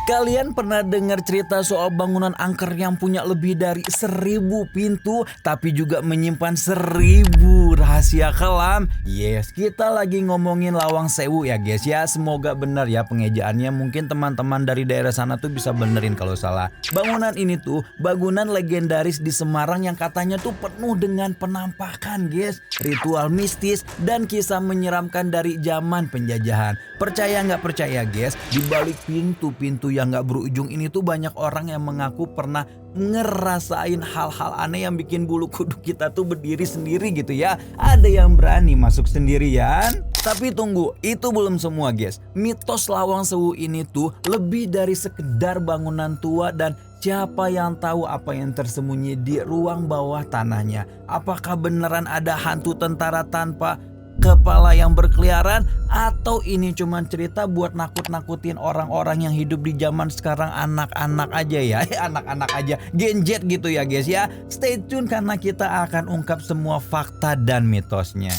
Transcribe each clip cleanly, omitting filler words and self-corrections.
Kalian pernah dengar cerita soal bangunan angker yang punya lebih dari 1000 pintu tapi juga menyimpan 1000 rahasia kelam? Yes, kita lagi ngomongin Lawang Sewu ya guys ya. Semoga benar ya pengejaannya. Mungkin teman-teman dari daerah sana tuh bisa benerin kalau salah. Bangunan ini tuh bangunan legendaris di Semarang yang katanya tuh penuh dengan penampakan guys, ritual mistis dan kisah menyeramkan dari zaman penjajahan. Percaya nggak percaya guys, di balik pintu-pintu yang nggak berujung ini tuh banyak orang yang mengaku pernah ngerasain hal-hal aneh yang bikin bulu kuduk kita tuh berdiri sendiri gitu ya. Ada yang berani masuk sendirian. Tapi tunggu, itu belum semua guys. Mitos Lawang Sewu ini tuh lebih dari sekedar bangunan tua dan siapa yang tahu apa yang tersembunyi di ruang bawah tanahnya. Apakah beneran ada hantu tentara tanpa kepala yang berkeliaran, atau ini cuma cerita buat nakut-nakutin orang-orang yang hidup di zaman sekarang, anak-anak aja ya. Anak-anak aja, Gen Z gitu ya guys ya. Stay tune karena kita akan ungkap semua fakta dan mitosnya.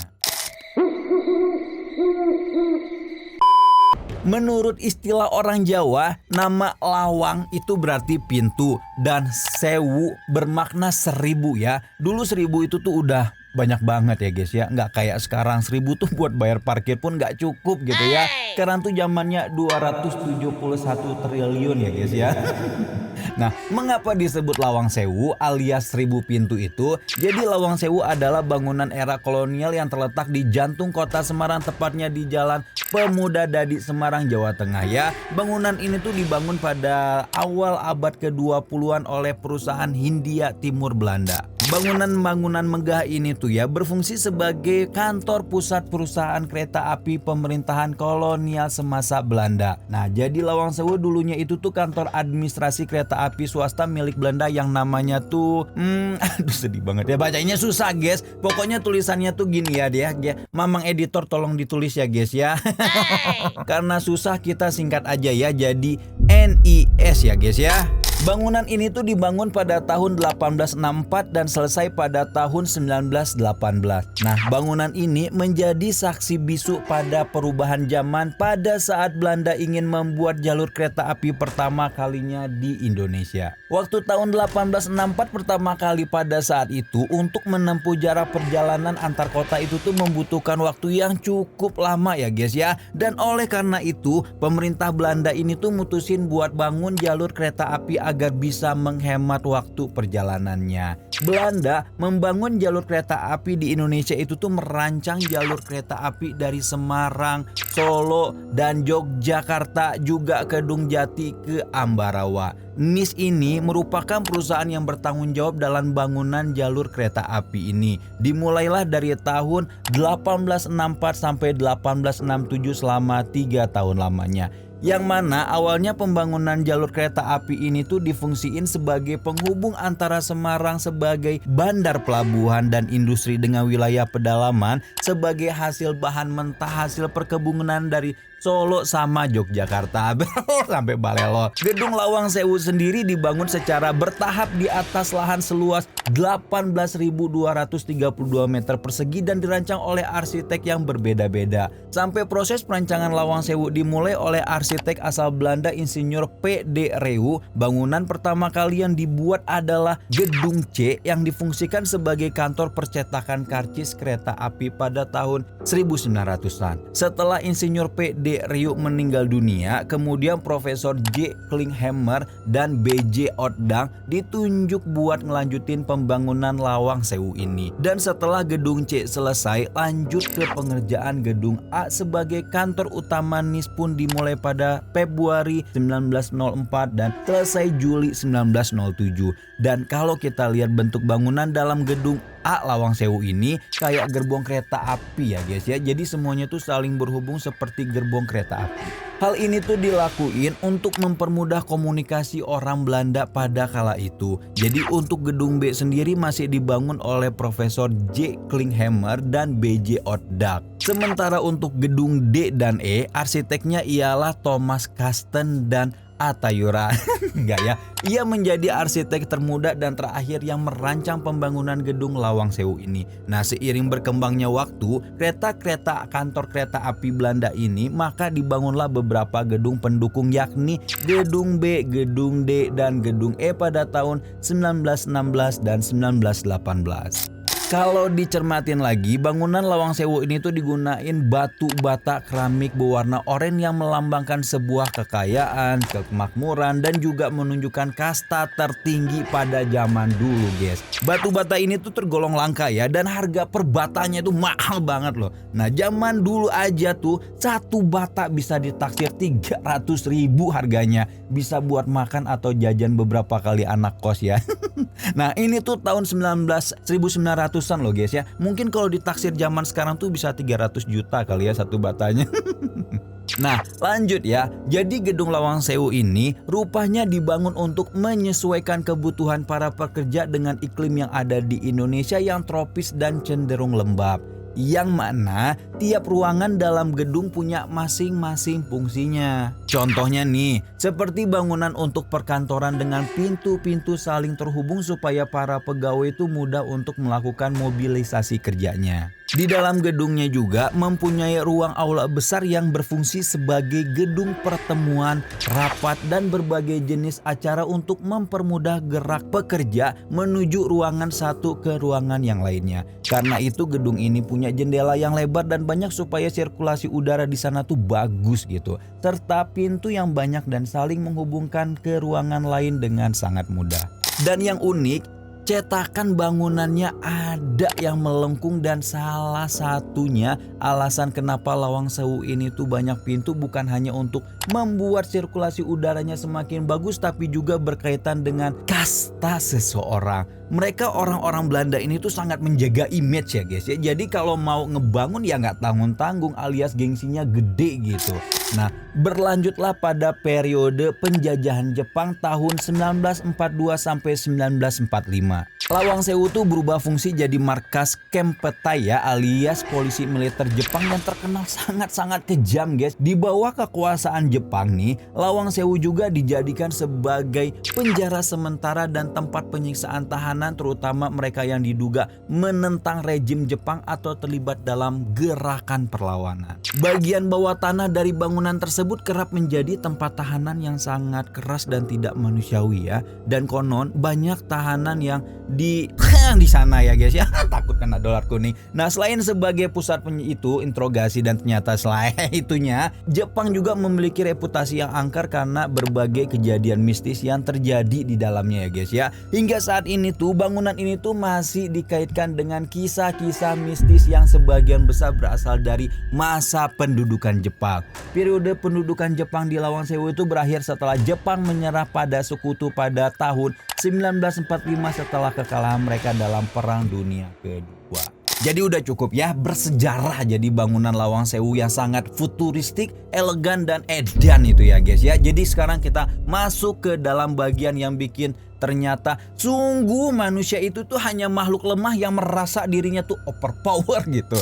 Menurut istilah orang Jawa, nama lawang itu berarti pintu dan sewu bermakna 1000 ya. Dulu 1000 itu tuh udah banyak banget ya guys ya. Nggak kayak sekarang 1000 tuh buat bayar parkir pun nggak cukup gitu ya. Sekarang tuh zamannya 271 triliun ya guys ya. Nah, mengapa disebut Lawang Sewu alias 1000 pintu itu? Jadi Lawang Sewu adalah bangunan era kolonial yang terletak di jantung kota Semarang, tepatnya di Jalan Pemuda Dadi, Semarang, Jawa Tengah ya. Bangunan ini tuh dibangun pada awal abad ke-20-an oleh perusahaan Hindia Timur Belanda. Bangunan-bangunan megah ini tuh ya berfungsi sebagai kantor pusat perusahaan kereta api pemerintahan kolonial semasa Belanda. Nah, jadi Lawang Sewu dulunya itu tuh kantor administrasi kereta api swasta milik Belanda yang namanya tuh aduh sedih banget ya, bacanya susah guys. Pokoknya tulisannya tuh gini ya dia. Mamang editor tolong ditulis ya guys ya. Karena susah kita singkat aja ya, jadi NIS ya guys ya. Bangunan ini tuh dibangun pada tahun 1864 dan selesai pada tahun 1918. Nah, bangunan ini menjadi saksi bisu pada perubahan zaman pada saat Belanda ingin membuat jalur kereta api pertama kalinya di Indonesia. Waktu tahun 1864 pertama kali pada saat itu, untuk menempuh jarak perjalanan antar kota itu tuh membutuhkan waktu yang cukup lama ya guys ya. Dan oleh karena itu, pemerintah Belanda ini tuh mutusin buat bangun jalur kereta api agar bisa menghemat waktu perjalanannya. Belanda membangun jalur kereta api di Indonesia itu tuh merancang jalur kereta api dari Semarang, Solo, dan Yogyakarta juga ke Dungjati ke Ambarawa. NIS ini merupakan perusahaan yang bertanggung jawab dalam bangunan jalur kereta api ini. Dimulailah dari tahun 1864 sampai 1867 selama 3 tahun lamanya. Yang mana awalnya pembangunan jalur kereta api ini tuh difungsiin sebagai penghubung antara Semarang sebagai bandar pelabuhan dan industri dengan wilayah pedalaman sebagai hasil bahan mentah hasil perkebunan dari Solo sama Yogyakarta sampai Balelo. Gedung Lawang Sewu sendiri dibangun secara bertahap di atas lahan seluas 18.232 meter persegi dan dirancang oleh arsitek yang berbeda-beda. Sampai proses perancangan Lawang Sewu dimulai oleh arsitek asal Belanda Insinyur P.D. Reeuw. Bangunan pertama kali yang dibuat adalah Gedung C yang difungsikan sebagai kantor percetakan karcis kereta api pada tahun 1900-an. Setelah Insinyur P.D. Reeuw meninggal dunia, kemudian Profesor J. Klinghammer dan B.J. Otdang ditunjuk buat ngelanjutin pembangunan Lawang Sewu ini. Dan setelah Gedung C selesai, lanjut ke pengerjaan Gedung A sebagai kantor utama NIS pun dimulai pada Februari 1904 dan selesai Juli 1907. Dan kalau kita lihat bentuk bangunan dalam Gedung A Lawang Sewu ini kayak gerbong kereta api ya guys ya. Jadi semuanya tuh saling berhubung seperti gerbong kereta api. Hal ini tuh dilakuin untuk mempermudah komunikasi orang Belanda pada kala itu. Jadi untuk Gedung B sendiri masih dibangun oleh Profesor J. Klinghammer dan B.J. Otdang. Sementara untuk Gedung D dan E, arsiteknya ialah Thomas Kasten dan Atayura. Enggak ya. Ia menjadi arsitek termuda dan terakhir yang merancang pembangunan gedung Lawang Sewu ini. Nah, seiring berkembangnya waktu, kereta-kereta kantor kereta api Belanda ini, maka dibangunlah beberapa gedung pendukung, yakni Gedung B, Gedung D, dan Gedung E pada tahun 1916 dan 1918. Kalau dicermatin lagi, bangunan Lawang Sewu ini tuh digunain batu bata keramik berwarna oranye yang melambangkan sebuah kekayaan, kemakmuran, dan juga menunjukkan kasta tertinggi pada zaman dulu, guys. Batu bata ini tuh tergolong langka ya, dan harga per batanya itu mahal banget loh. Nah, zaman dulu aja tuh satu bata bisa ditaksir 300.000 harganya. Bisa buat makan atau jajan beberapa kali anak kos ya. Nah, ini tuh tahun 1900-an loh guys ya. Mungkin kalau ditaksir zaman sekarang tuh bisa 300 juta kali ya satu batanya. Nah, lanjut ya. Jadi gedung Lawang Sewu ini rupanya dibangun untuk menyesuaikan kebutuhan para pekerja dengan iklim yang ada di Indonesia yang tropis dan cenderung lembab. Yang mana tiap ruangan dalam gedung punya masing-masing fungsinya. Contohnya nih, seperti bangunan untuk perkantoran dengan pintu-pintu saling terhubung supaya para pegawai itu mudah untuk melakukan mobilisasi kerjanya. Di dalam gedungnya juga mempunyai ruang aula besar yang berfungsi sebagai gedung pertemuan, rapat, dan berbagai jenis acara untuk mempermudah gerak pekerja menuju ruangan satu ke ruangan yang lainnya. Karena itu gedung ini punya jendela yang lebar dan banyak supaya sirkulasi udara di sana tuh bagus gitu. Serta pintu yang banyak dan saling menghubungkan ke ruangan lain dengan sangat mudah. Dan yang unik, cetakan bangunannya ada yang melengkung, dan salah satunya alasan kenapa Lawang Sewu ini tuh banyak pintu bukan hanya untuk membuat sirkulasi udaranya semakin bagus, tapi juga berkaitan dengan kasta seseorang. Mereka orang-orang Belanda ini tuh sangat menjaga image ya guys ya. Jadi kalau mau ngebangun ya nggak tanggung-tanggung alias gengsinya gede gitu. Nah, berlanjutlah pada periode penjajahan Jepang tahun 1942 sampai 1945. Lawang Sewu tuh berubah fungsi jadi markas Kempeitai ya, alias polisi militer Jepang yang terkenal sangat-sangat kejam guys. Di bawah kekuasaan Jepang nih, Lawang Sewu juga dijadikan sebagai penjara sementara dan tempat penyiksaan tahanan, terutama mereka yang diduga menentang rejim Jepang atau terlibat dalam gerakan perlawanan. Bagian bawah tanah dari bangunan tersebut kerap menjadi tempat tahanan yang sangat keras dan tidak manusiawi ya. Dan konon banyak tahanan yang di sana ya guys ya. Takut kena dolar kuning. Nah, selain sebagai pusat itu interogasi, dan ternyata selain itunya Jepang juga memiliki reputasi yang angker karena berbagai kejadian mistis yang terjadi di dalamnya ya guys ya. Hingga saat ini tuh bangunan ini tuh masih dikaitkan dengan kisah-kisah mistis yang sebagian besar berasal dari masa pendudukan Jepang. Periode pendudukan Jepang di Lawang Sewu itu berakhir setelah Jepang menyerah pada sekutu pada tahun 1945 setelah kekalahan mereka dalam Perang Dunia Kedua. Jadi udah cukup ya bersejarah jadi bangunan Lawang Sewu yang sangat futuristik, elegan, dan edan itu ya guys ya. Jadi sekarang kita masuk ke dalam bagian yang bikin ternyata sungguh manusia itu tuh hanya makhluk lemah yang merasa dirinya tuh overpower gitu.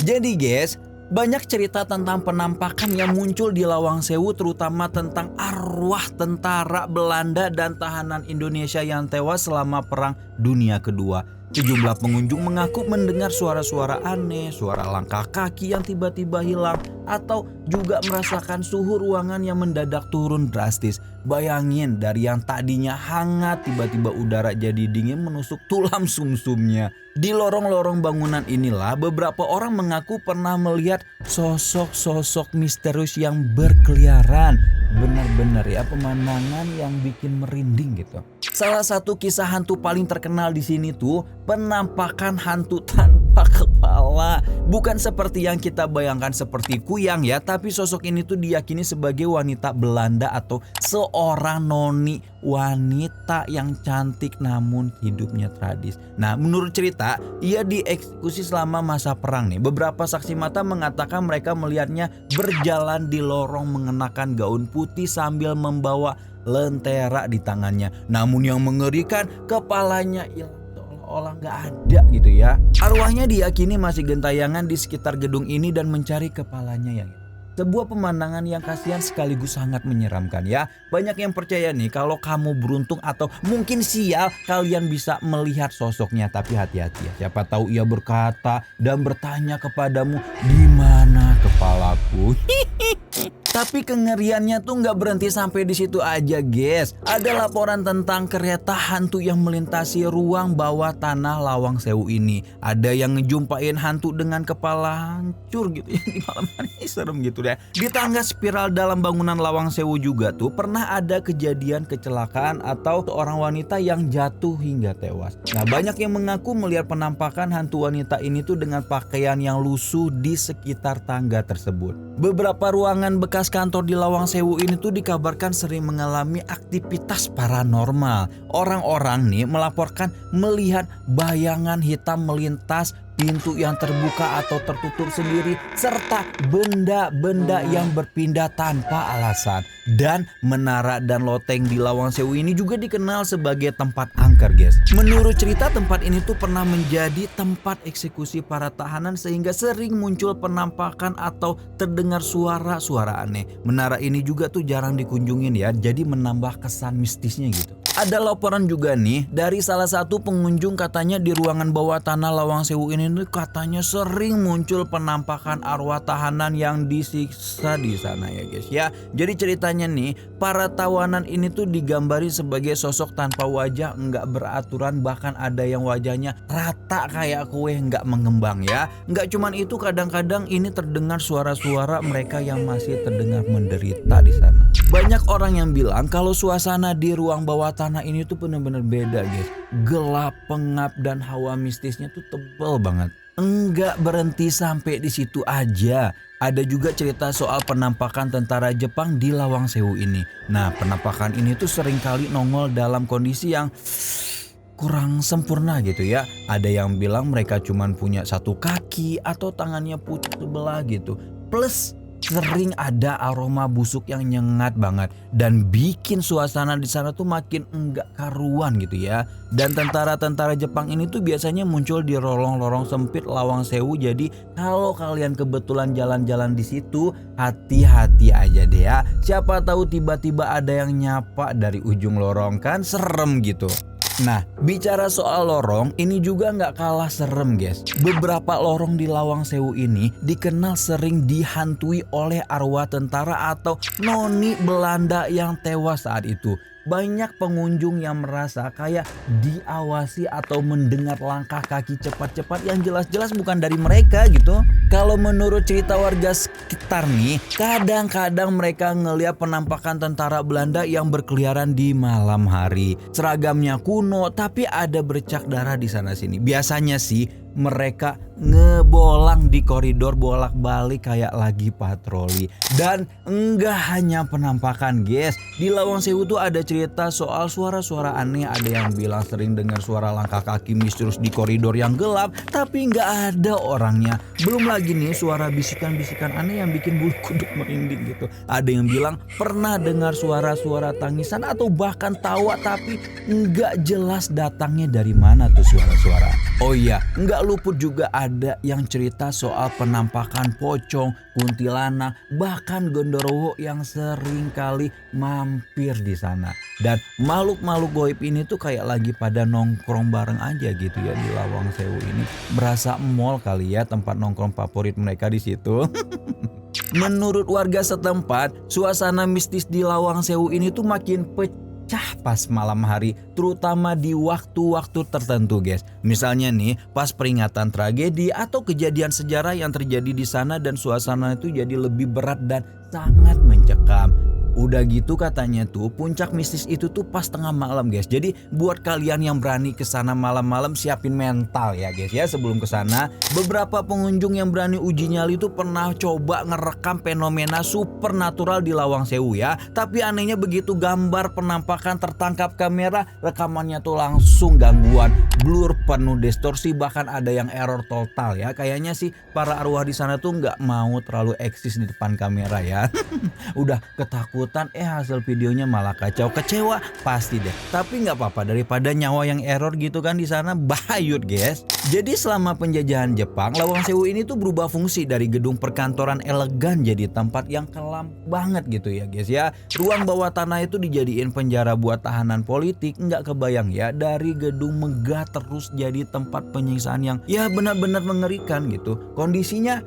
Jadi guys, banyak cerita tentang penampakan yang muncul di Lawang Sewu, terutama tentang arwah tentara Belanda dan tahanan Indonesia yang tewas selama Perang Dunia Kedua. Sejumlah pengunjung mengaku mendengar suara-suara aneh, suara langkah kaki yang tiba-tiba hilang, atau juga merasakan suhu ruangan yang mendadak turun drastis. Bayangin, dari yang tadinya hangat tiba-tiba udara jadi dingin menusuk tulang sumsumnya. Di lorong-lorong bangunan inilah beberapa orang mengaku pernah melihat sosok-sosok misterius yang berkeliaran. Benar-benar ya pemandangan yang bikin merinding gitu. Salah satu kisah hantu paling terkenal di sini tuh penampakan hantu tanpa kepala. Bukan seperti yang kita bayangkan seperti kuyang ya, tapi sosok ini tuh diyakini sebagai wanita Belanda atau seorang noni wanita yang cantik namun hidupnya tragis. Nah, menurut cerita, ia dieksekusi selama masa perang nih. Beberapa saksi mata mengatakan mereka melihatnya berjalan di lorong mengenakan gaun putih sambil membawa lentera di tangannya. Namun yang mengerikan, kepalanya hilang seolah-olah nggak ada gitu ya. Arwahnya diyakini masih gentayangan di sekitar gedung ini dan mencari kepalanya yang Sebuah pemandangan yang kasihan sekaligus sangat menyeramkan ya. Banyak yang percaya nih kalau kamu beruntung atau mungkin sial kalian bisa melihat sosoknya. Tapi hati-hati ya, siapa tahu ia berkata dan bertanya kepadamu, "Di mana kepalaku?" Tapi kengeriannya tuh nggak berhenti sampai di situ aja guys. Ada laporan tentang kereta hantu yang melintasi ruang bawah tanah Lawang Sewu ini. Ada yang ngejumpain hantu dengan kepala hancur gitu ya di malam hari. Serem gitu deh. Di tangga spiral dalam bangunan Lawang Sewu juga tuh pernah ada kejadian kecelakaan atau seorang wanita yang jatuh hingga tewas. Nah, banyak yang mengaku melihat penampakan hantu wanita ini tuh dengan pakaian yang lusuh di sekitar tangga tersebut. Beberapa ruangan bekas kantor di Lawang Sewu ini tuh dikabarkan sering mengalami aktivitas paranormal. Orang-orang nih melaporkan melihat bayangan hitam melintas, pintu yang terbuka atau tertutup sendiri, serta benda-benda yang berpindah tanpa alasan. Dan menara dan loteng di Lawang Sewu ini juga dikenal sebagai tempat angker guys. Menurut cerita tempat ini tuh pernah menjadi tempat eksekusi para tahanan sehingga sering muncul penampakan atau terdengar suara-suara aneh. Menara ini juga tuh jarang dikunjungin ya, jadi menambah kesan mistisnya gitu. Ada laporan juga nih dari salah satu pengunjung, katanya di ruangan bawah tanah Lawang Sewu ini tuh katanya sering muncul penampakan arwah tahanan yang disiksa di sana ya guys ya. Jadi ceritanya nih, para tawanan ini tuh digambari sebagai sosok tanpa wajah, nggak beraturan, bahkan ada yang wajahnya rata kayak kue nggak mengembang ya. Nggak cuman itu, kadang-kadang ini terdengar suara-suara mereka yang masih terdengar menderita di sana. Banyak orang yang bilang kalau suasana di ruang bawah tanah ini tuh benar-benar beda guys. Gelap, pengap, dan hawa mistisnya tuh tebal banget. Enggak berhenti sampai di situ aja. Ada juga cerita soal penampakan tentara Jepang di Lawang Sewu ini. Nah, penampakan ini tuh seringkali nongol dalam kondisi yang kurang sempurna gitu ya. Ada yang bilang mereka cuman punya satu kaki atau tangannya putus sebelah gitu. Plus sering ada aroma busuk yang nyengat banget dan bikin suasana di sana tuh makin enggak karuan gitu ya. Dan tentara-tentara Jepang ini tuh biasanya muncul di lorong-lorong sempit Lawang Sewu. Jadi kalau kalian kebetulan jalan-jalan di situ, hati-hati aja deh ya. Siapa tahu tiba-tiba ada yang nyapa dari ujung lorong, kan serem gitu. Nah, bicara soal lorong, ini juga nggak kalah serem guys. Beberapa lorong di Lawang Sewu ini dikenal sering dihantui oleh arwah tentara atau noni Belanda yang tewas saat itu. Banyak pengunjung yang merasa kayak diawasi atau mendengar langkah kaki cepat-cepat yang jelas-jelas bukan dari mereka gitu. Kalau menurut cerita warga sekitar nih, kadang-kadang mereka ngeliat penampakan tentara Belanda yang berkeliaran di malam hari. Seragamnya kuno tapi ada bercak darah di sana sini. Biasanya sih mereka ngebolang di koridor bolak-balik kayak lagi patroli. Dan enggak hanya penampakan guys, di Lawang Sewu tuh ada cerita soal suara-suara aneh. Ada yang bilang sering dengar suara langkah kaki misterius di koridor yang gelap tapi nggak ada orangnya. Belum lagi nih suara bisikan-bisikan aneh yang bikin bulu kuduk merinding gitu. Ada yang bilang pernah dengar suara-suara tangisan atau bahkan tawa tapi nggak jelas datangnya dari mana tuh suara-suara. Oh iya, nggak luput juga ada yang cerita soal penampakan pocong, kuntilanak, bahkan gondorowo yang sering kali mampir di sana. Dan makhluk-makhluk goib ini tuh kayak lagi pada nongkrong bareng aja gitu ya di Lawang Sewu ini. Berasa mall kali ya tempat nongkrong favorit mereka di situ. Menurut warga setempat, suasana mistis di Lawang Sewu ini tuh makin pecah pas malam hari, terutama di waktu-waktu tertentu guys. Misalnya nih pas peringatan tragedi atau kejadian sejarah yang terjadi di sana dan suasana itu jadi lebih berat dan sangat mencekam. Udah gitu katanya tuh puncak mistis itu tuh pas tengah malam guys. Jadi buat kalian yang berani kesana malam-malam siapin mental ya guys ya sebelum kesana. Beberapa pengunjung yang berani uji nyali tuh pernah coba ngerekam fenomena supernatural di Lawang Sewu ya. Tapi anehnya begitu gambar penampakan tertangkap kamera, rekamannya tuh langsung gangguan, blur, penuh distorsi, bahkan ada yang error total ya. Kayaknya sih para arwah di sana tuh nggak mau terlalu eksis di depan kamera ya. Udah ketakutan liputan, hasil videonya malah kacau. Kecewa pasti deh. Tapi nggak apa-apa, daripada nyawa yang error gitu kan di sana, bahayut guys. Jadi selama penjajahan Jepang, Lawang Sewu ini tuh berubah fungsi dari gedung perkantoran elegan jadi tempat yang kelam banget gitu ya guys ya. Ruang bawah tanah itu dijadiin penjara buat tahanan politik. Nggak kebayang ya, dari gedung megah terus jadi tempat penyiksaan yang ya benar-benar mengerikan gitu. Kondisinya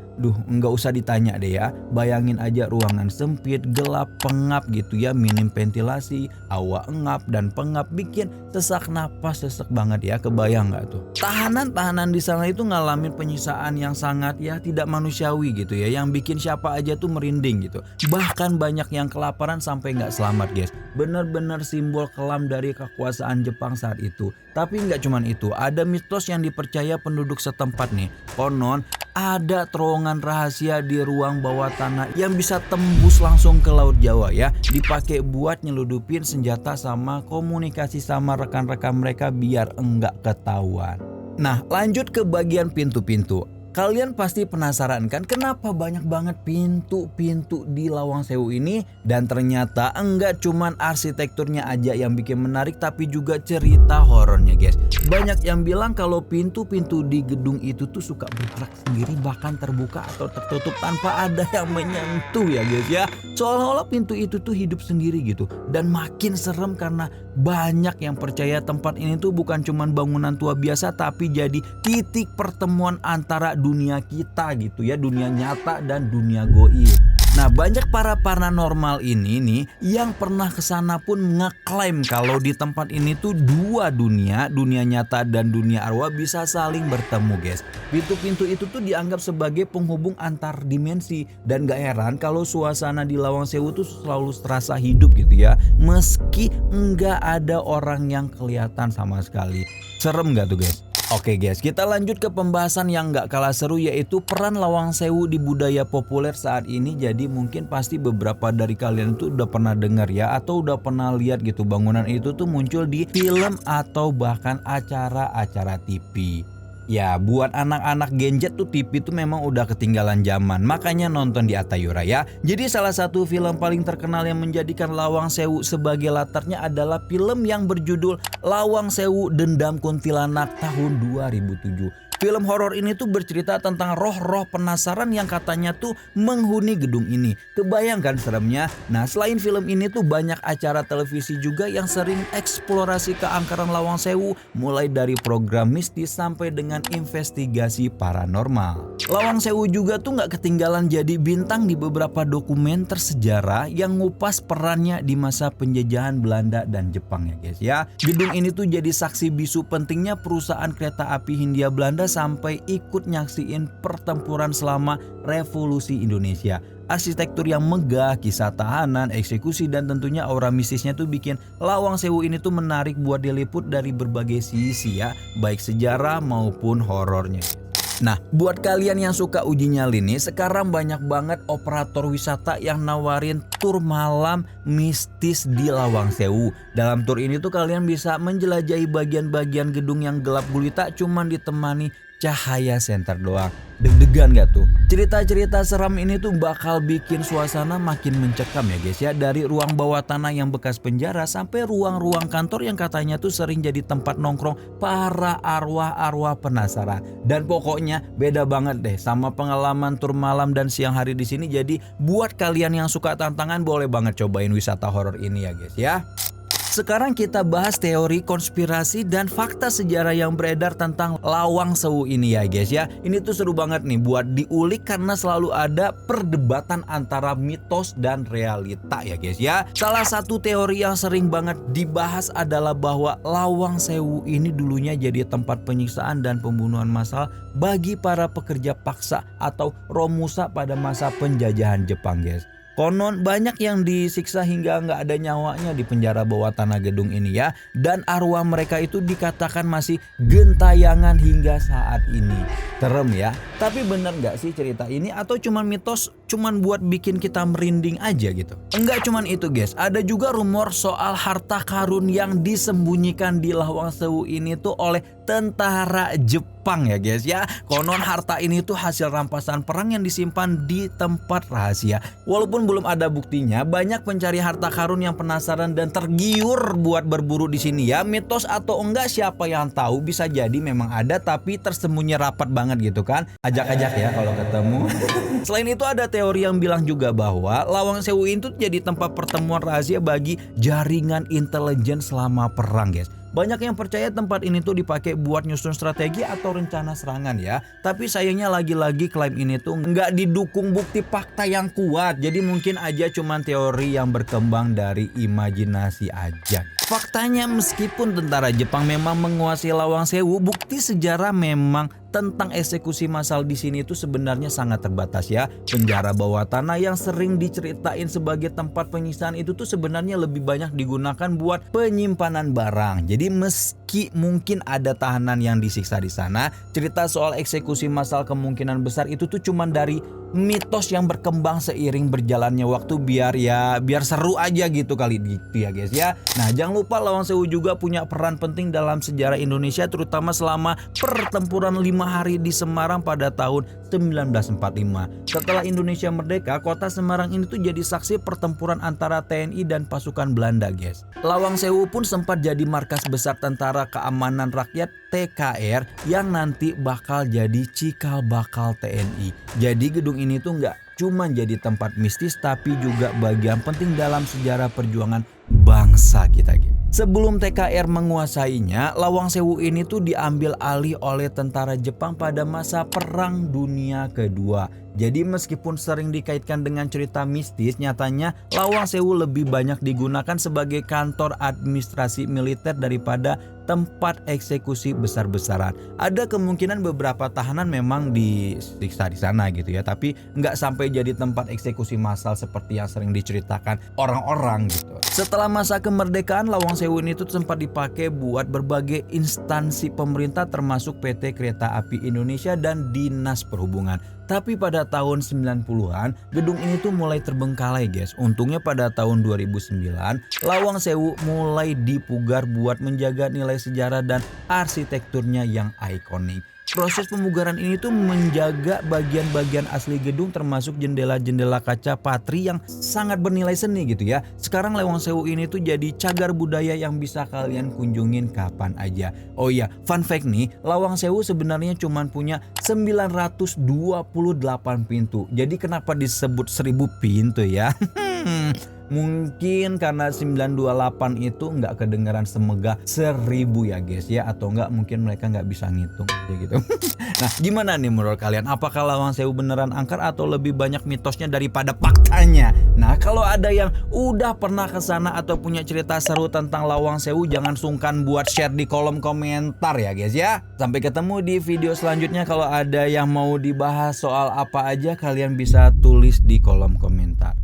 nggak usah ditanya deh ya. Bayangin aja ruangan sempit, gelap, pengap gitu ya, minim ventilasi, hawa engap dan pengap, bikin sesak napas, sesek banget ya. Kebayang nggak tuh? Tahanan di sana itu ngalamin penyiksaan yang sangat ya tidak manusiawi gitu ya, yang bikin siapa aja tuh merinding gitu. Bahkan banyak yang kelaparan sampai nggak selamat guys. Bener-bener simbol kelam dari kekuasaan Jepang saat itu. Tapi nggak cuman itu, ada mitos yang dipercaya penduduk setempat nih. Konon ada terowongan rahasia di ruang bawah tanah yang bisa tembus langsung ke Laut Jawa ya. Dipakai buat nyeludupin senjata sama komunikasi sama rekan-rekan mereka biar enggak ketahuan. Nah, lanjut ke bagian pintu-pintu. Kalian pasti penasaran kan kenapa banyak banget pintu-pintu di Lawang Sewu ini? Dan ternyata enggak cuman arsitekturnya aja yang bikin menarik, tapi juga cerita horornya guys. Banyak yang bilang kalau pintu-pintu di gedung itu tuh suka bergerak sendiri, bahkan terbuka atau tertutup tanpa ada yang menyentuh ya guys ya. Seolah-olah pintu itu tuh hidup sendiri gitu. Dan makin serem karena banyak yang percaya tempat ini tuh bukan cuman bangunan tua biasa, tapi jadi titik pertemuan antara dunia kita gitu ya, dunia nyata dan dunia goib. Nah, banyak para paranormal ini nih yang pernah kesana pun ngeklaim kalau di tempat ini tuh dua dunia nyata dan dunia arwah bisa saling bertemu guys. Pintu-pintu itu tuh dianggap sebagai penghubung antar dimensi, dan gak heran kalau suasana di Lawang Sewu tuh selalu terasa hidup gitu ya, meski enggak ada orang yang kelihatan sama sekali. Serem gak tuh guys? Oke guys, kita lanjut ke pembahasan yang gak kalah seru, yaitu peran Lawang Sewu di budaya populer saat ini. Jadi mungkin pasti beberapa dari kalian itu udah pernah dengar ya, atau udah pernah lihat gitu bangunan itu tuh muncul di film atau bahkan acara-acara TV. Ya, buat anak-anak Gen Z tuh TV tuh memang udah ketinggalan zaman, makanya nonton di Atayura ya. Jadi salah satu film paling terkenal yang menjadikan Lawang Sewu sebagai latarnya adalah film yang berjudul Lawang Sewu Dendam Kuntilanak tahun 2007. Film horor ini tuh bercerita tentang roh-roh penasaran yang katanya tuh menghuni gedung ini. Kebayangkan seremnya? Nah, selain film ini tuh banyak acara televisi juga yang sering eksplorasi keangkeran Lawang Sewu, mulai dari program mistis sampai dengan investigasi paranormal. Lawang Sewu juga tuh gak ketinggalan jadi bintang di beberapa dokumenter sejarah yang ngupas perannya di masa penjajahan Belanda dan Jepang ya guys ya. Gedung ini tuh jadi saksi bisu pentingnya perusahaan kereta api Hindia Belanda sampai ikut nyaksiin pertempuran selama Revolusi Indonesia. Arsitektur yang megah, kisah tahanan, eksekusi, dan tentunya aura mistisnya tuh bikin Lawang Sewu ini tuh menarik buat diliput dari berbagai sisi ya, baik sejarah maupun horornya. Nah, buat kalian yang suka uji nyali nih, sekarang banyak banget operator wisata yang nawarin tur malam mistis di Lawang Sewu. Dalam tur ini tuh kalian bisa menjelajahi bagian-bagian gedung yang gelap gulita cuman ditemani cahaya senter doang. Deg-degan gak tuh? Cerita-cerita seram ini tuh bakal bikin suasana makin mencekam ya guys ya. Dari ruang bawah tanah yang bekas penjara sampai ruang-ruang kantor yang katanya tuh sering jadi tempat nongkrong para arwah-arwah penasaran. Dan pokoknya beda banget deh sama pengalaman tur malam dan siang hari di sini. Jadi buat kalian yang suka tantangan, boleh banget cobain wisata horor ini ya guys ya. Sekarang kita bahas teori konspirasi dan fakta sejarah yang beredar tentang Lawang Sewu ini ya guys ya. Ini tuh seru banget nih buat diulik karena selalu ada perdebatan antara mitos dan realita ya guys ya. Salah satu teori yang sering banget dibahas adalah bahwa Lawang Sewu ini dulunya jadi tempat penyiksaan dan pembunuhan massal bagi para pekerja paksa atau Romusa pada masa penjajahan Jepang guys. Konon banyak yang disiksa hingga nggak ada nyawanya di penjara bawah tanah gedung ini ya. Dan arwah mereka itu dikatakan masih gentayangan hingga saat ini. Serem ya. Tapi bener nggak sih cerita ini atau cuman mitos, cuman buat bikin kita merinding aja gitu? Enggak cuman itu guys. Ada juga rumor soal harta karun yang disembunyikan di Lawang Sewu ini tuh oleh tentara Jepang ya guys ya. Konon harta ini tuh hasil rampasan perang yang disimpan di tempat rahasia. Walaupun belum ada buktinya, banyak pencari harta karun yang penasaran dan tergiur buat berburu di sini ya. Mitos atau enggak siapa yang tahu, bisa jadi memang ada tapi tersembunyi rapat banget gitu kan. Ajak-ajak ya kalau ketemu. Selain itu ada teori yang bilang juga bahwa Lawang Sewu itu jadi tempat pertemuan rahasia bagi jaringan intelijen selama perang guys. Banyak yang percaya tempat ini tuh dipakai buat nyusun strategi atau rencana serangan ya. Tapi sayangnya lagi-lagi klaim ini tuh nggak didukung bukti fakta yang kuat. Jadi mungkin aja cuman teori yang berkembang dari imajinasi aja. Faktanya meskipun tentara Jepang memang menguasai Lawang Sewu, bukti sejarah memang tentang eksekusi massal di sini itu sebenarnya sangat terbatas ya. Penjara bawah tanah yang sering diceritain sebagai tempat penyiksaan itu tuh sebenarnya lebih banyak digunakan buat penyimpanan barang. Jadi meski mungkin ada tahanan yang disiksa di sana, cerita soal eksekusi massal kemungkinan besar itu tuh cuman dari mitos yang berkembang seiring berjalannya waktu biar seru aja gitu kali gitu ya guys ya. Nah, jangan lupa Lawang Sewu juga punya peran penting dalam sejarah Indonesia, terutama selama pertempuran 5 hari di Semarang pada tahun 1945. Setelah Indonesia merdeka, kota Semarang ini tuh jadi saksi pertempuran antara TNI dan pasukan Belanda guys. Lawang Sewu pun sempat jadi markas besar Tentara Keamanan Rakyat TKR yang nanti bakal jadi cikal bakal TNI. Jadi gedung ini tuh nggak cuma jadi tempat mistis tapi juga bagian penting dalam sejarah perjuangan bangsa kita gitu. Sebelum TKR menguasainya, Lawang Sewu ini tuh diambil alih oleh tentara Jepang pada masa Perang Dunia Kedua. Jadi meskipun sering dikaitkan dengan cerita mistis, nyatanya Lawang Sewu lebih banyak digunakan sebagai kantor administrasi militer daripada tempat eksekusi besar-besaran. Ada kemungkinan beberapa tahanan memang disiksa di sana gitu ya, tapi nggak sampai jadi tempat eksekusi massal seperti yang sering diceritakan orang-orang gitu. Setelah masa kemerdekaan, Lawang Sewu ini tuh sempat dipakai buat berbagai instansi pemerintah termasuk PT Kereta Api Indonesia dan Dinas Perhubungan. Tapi pada tahun 90-an, gedung ini tuh mulai terbengkalai guys. Untungnya pada tahun 2009, Lawang Sewu mulai dipugar buat menjaga nilai sejarah dan arsitekturnya yang ikonik. Proses pemugaran ini tuh menjaga bagian-bagian asli gedung termasuk jendela-jendela kaca patri yang sangat bernilai seni gitu ya. Sekarang Lawang Sewu ini tuh jadi cagar budaya yang bisa kalian kunjungin kapan aja. Oh iya, fun fact nih, Lawang Sewu sebenarnya cuma punya 928 pintu. Jadi kenapa disebut 1000 pintu ya? Mungkin karena 928 itu nggak kedengaran semegah 1000 ya guys ya, atau nggak mungkin mereka nggak bisa ngitung ya gitu. Nah, gimana nih menurut kalian? Apakah Lawang Sewu beneran angker atau lebih banyak mitosnya daripada faktanya? Nah, kalau ada yang udah pernah ke sana atau punya cerita seru tentang Lawang Sewu, jangan sungkan buat share di kolom komentar ya guys ya. Sampai ketemu di video selanjutnya. Kalau ada yang mau dibahas soal apa aja, kalian bisa tulis di kolom komentar.